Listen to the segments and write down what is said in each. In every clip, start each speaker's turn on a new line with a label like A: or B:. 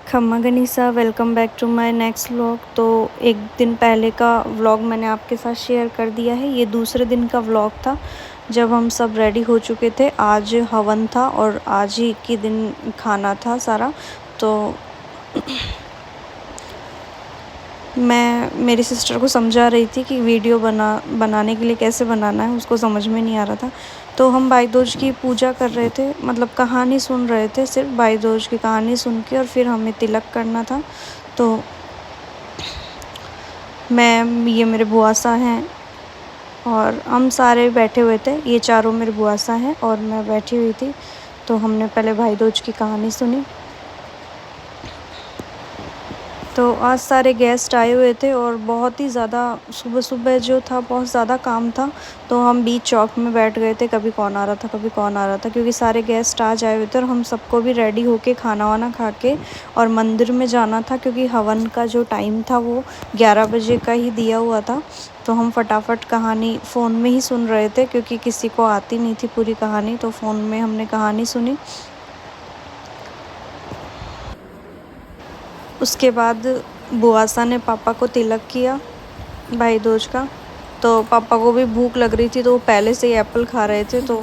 A: खम्मा गनीसा, welcome back to my next vlog. तो एक दिन पहले का व्लॉग मैंने आपके साथ शेयर कर दिया है। ये दूसरे दिन का व्लॉग था जब हम सब रेडी हो चुके थे। आज हवन था और आज ही के दिन खाना था सारा। तो मैं मेरी सिस्टर को समझा रही थी कि वीडियो बनाने के लिए कैसे बनाना है, उसको समझ में नहीं आ रहा था। तो हम भाई दूज की पूजा कर रहे थे, मतलब कहानी सुन रहे थे, सिर्फ भाई दूज की कहानी सुन के, और फिर हमें तिलक करना था। तो ये मेरे बुआसा हैं और हम सारे बैठे हुए थे। ये चारों मेरे बुआसा हैं और मैं बैठी हुई थी। तो हमने पहले भाई दूज की कहानी सुनी। तो आज सारे गेस्ट आए हुए थे और बहुत ही ज़्यादा सुबह सुबह जो था बहुत ज़्यादा काम था। तो हम बीच चौक में बैठ गए थे, कभी कौन आ रहा था कभी कौन आ रहा था, क्योंकि सारे गेस्ट आज आए हुए थे और हम सबको भी रेडी होके खाना वाना खा के और मंदिर में जाना था, क्योंकि हवन का जो टाइम था वो 11 बजे का ही दिया हुआ था। तो हम फटाफट कहानी फ़ोन में ही सुन रहे थे, क्योंकि किसी को आती नहीं थी पूरी कहानी। तो फ़ोन में हमने कहानी सुनी। उसके बाद बुआसा ने पापा को तिलक किया भाई दूज का। तो पापा को भी भूख लग रही थी, तो वो पहले से ही एप्पल खा रहे थे। तो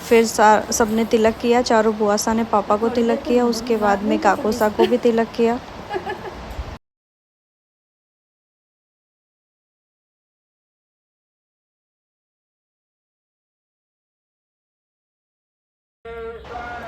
A: फिर सबने तिलक किया। चारों बुआसा ने पापा को तिलक किया। उसके बाद में काकोसा को भी तिलक किया।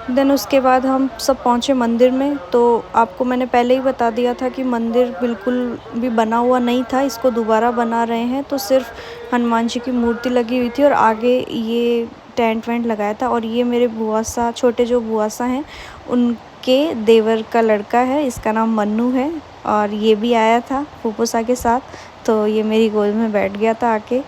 A: देन उसके बाद हम सब पहुँचे मंदिर में। तो आपको मैंने पहले ही बता दिया था कि मंदिर बिल्कुल भी बना हुआ नहीं था, इसको दोबारा बना रहे हैं। तो सिर्फ हनुमान जी की मूर्ति लगी हुई थी और आगे ये टेंट वेंट लगाया था। और ये मेरे बुआसा, छोटे जो बुआसा हैं, उनके देवर का लड़का है, इसका नाम मन्नू है। और ये भी आया था फूफूसा के साथ। तो ये मेरी गोद में बैठ गया था आके।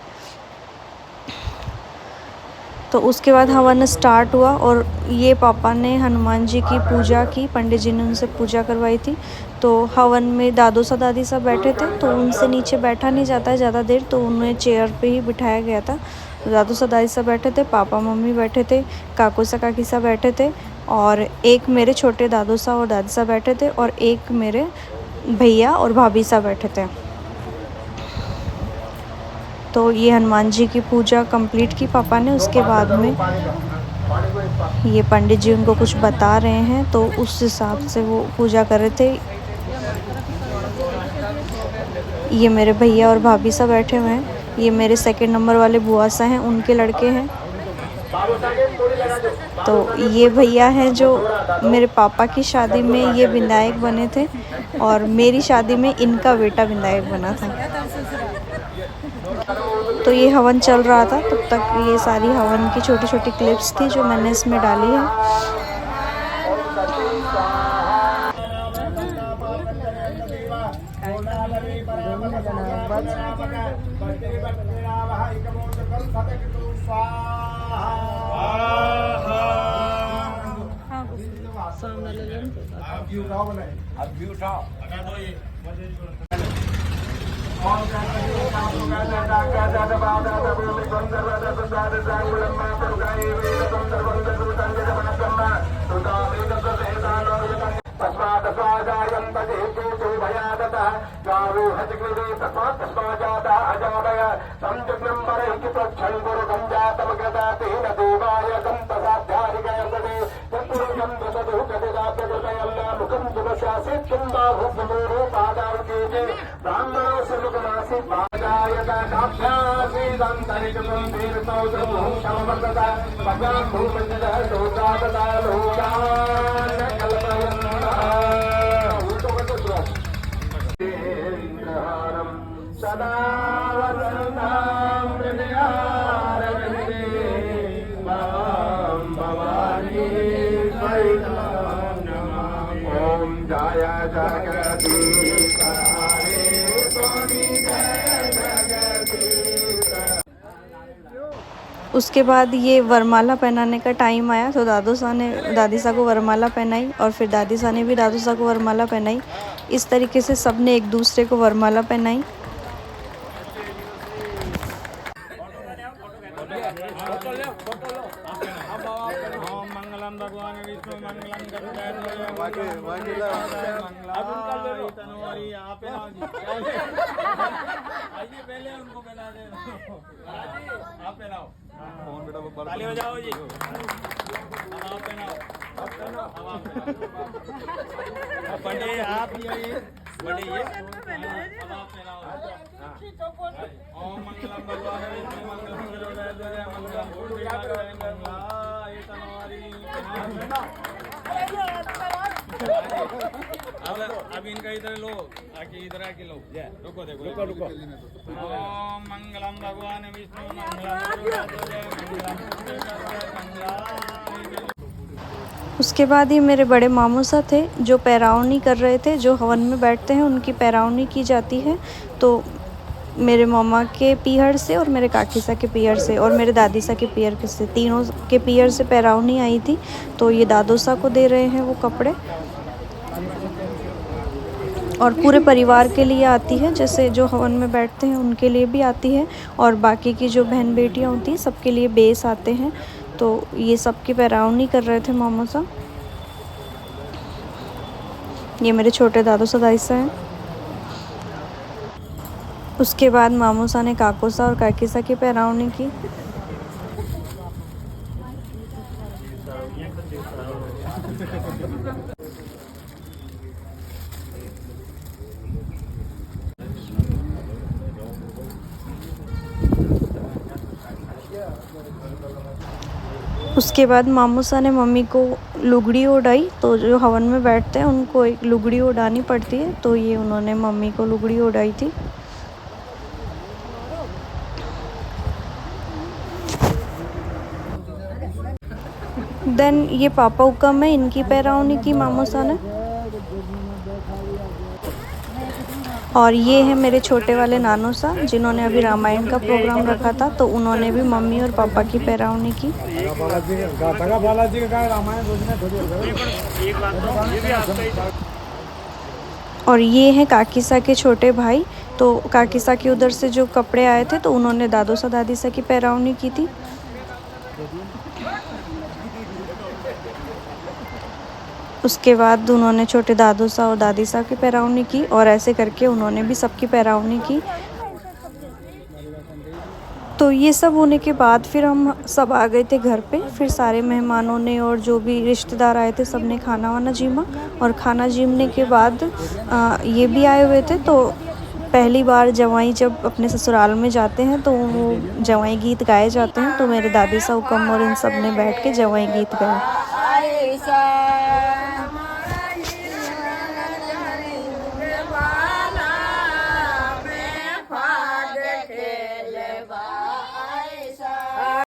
A: तो उसके बाद हवन स्टार्ट हुआ और ये पापा ने हनुमान जी की पूजा की। पंडित जी ने उनसे पूजा करवाई थी। तो हवन में दादू सा दादी सब बैठे थे, तो उनसे नीचे बैठा नहीं जाता है ज़्यादा देर, तो उन्हें चेयर पे ही बिठाया गया था। तो दादू सा दादी सब बैठे थे, पापा मम्मी बैठे थे, काकू सा काकी सा बैठे थे, और एक मेरे छोटे दादू सा और दादी सा बैठे थे, और एक मेरे भैया और भाभी सा बैठे थे। तो ये हनुमान जी की पूजा कंप्लीट की पापा ने। उसके बाद में ये पंडित जी उनको कुछ बता रहे हैं, तो उस हिसाब से वो पूजा कर रहे थे। ये मेरे भैया और भाभी सब बैठे हुए हैं। ये मेरे सेकंड नंबर वाले बुआसा हैं, उनके लड़के हैं। तो ये भैया हैं जो मेरे पापा की शादी में ये विधायक बने थे, और मेरी शादी में इनका बेटा विधायक बना था। तो ये हवन चल रहा था तब तक। ये सारी हवन की छोटी छोटी क्लिप्स थी जो मैंने इसमें डाली है। उसके बाद ये वरमाला पहनाने का टाइम आया, तो दादू सा ने दादी सा को वरमाला पहनाई, और फिर दादी सा ने भी दादू सा को वरमाला पहनाई। इस तरीके से सब ने एक दूसरे को वरमाला पहनाई।
B: मंगलम भगवान विष्णु मंगलम गरुड़ध्वज तनवारी आप आइए पहले उनको पहना दे आप पहनाओ ताली बजाओ जी आप पहनाओ पंडित आप ये पंडित ये अब आप पहनाओ ओम मंगलम भगवान विष्णु मंगलम गरुड़ध्वज मंगलम पुंडरीकाक्षाय मंगलाय तनवारी अब इनका इधर लो आके इधर आके लो रुको देखो रुको ओम मंगलम भगवान विष्णु मंगलम गरुड़ध्वज मंगलम पुंडरीकाक्षाय मंगलाय।
A: उसके बाद ही मेरे बड़े मामू सा थे जो पैरावनी कर रहे थे, जो हवन में बैठते हैं उनकी पैरावनी की जाती है। तो मेरे मामा के पीहर से और मेरे काकी सा के पीहर से और मेरे दादी सा के पीहर से, तीनों के पीहर से पैरावनी आई थी। तो ये दादो सा को दे रहे हैं वो कपड़े, और पूरे परिवार के लिए आती है, जैसे जो हवन में बैठते हैं उनके लिए भी आती है, और बाकी की जो बहन बेटियां होती हैं सबके लिए बेस आते हैं। तो ये सबकी पैरावनी कर रहे थे मामू सा। ये मेरे छोटे दादू सा दाई सा हैं। उसके बाद मामू सा ने काकू सा और काकी सा की पैरावनी की। उसके बाद मामू सा ने मम्मी को लुगड़ी ओढ़ाई। तो जो हवन में बैठते हैं उनको एक लुगड़ी ओढ़ानी पड़ती है, तो ये उन्होंने मम्मी को लुगड़ी ओढ़ाई थी। देन ये पापा हुक्म है, इनकी पैरावनी की मामू सा ने। और ये है मेरे छोटे वाले नानू सा, जिन्होंने अभी रामायण का प्रोग्राम रखा था, तो उन्होंने भी मम्मी और पापा की पैरावनी की। और ये हैं काकी सा के छोटे भाई। तो काकी सा के उधर से जो कपड़े आए थे तो उन्होंने दादो सा दादी सा की पैरावनी की थी। उसके बाद उन्होंने छोटे दादू सा और दादी सा की पैरावनी की, और ऐसे करके उन्होंने भी सबकी पैरावनी की। तो ये सब होने के बाद फिर हम सब आ गए थे घर पे। फिर सारे मेहमानों ने और जो भी रिश्तेदार आए थे सब ने खाना वाना जीमा, और खाना जीमने के बाद ये भी आए हुए थे। तो पहली बार जवाई जब अपने ससुराल में जाते हैं तो वो जवाई गीत गाए जाते हैं। तो मेरे दादी सा हुक्म और इन सब ने बैठ के जवाई गीत गाए।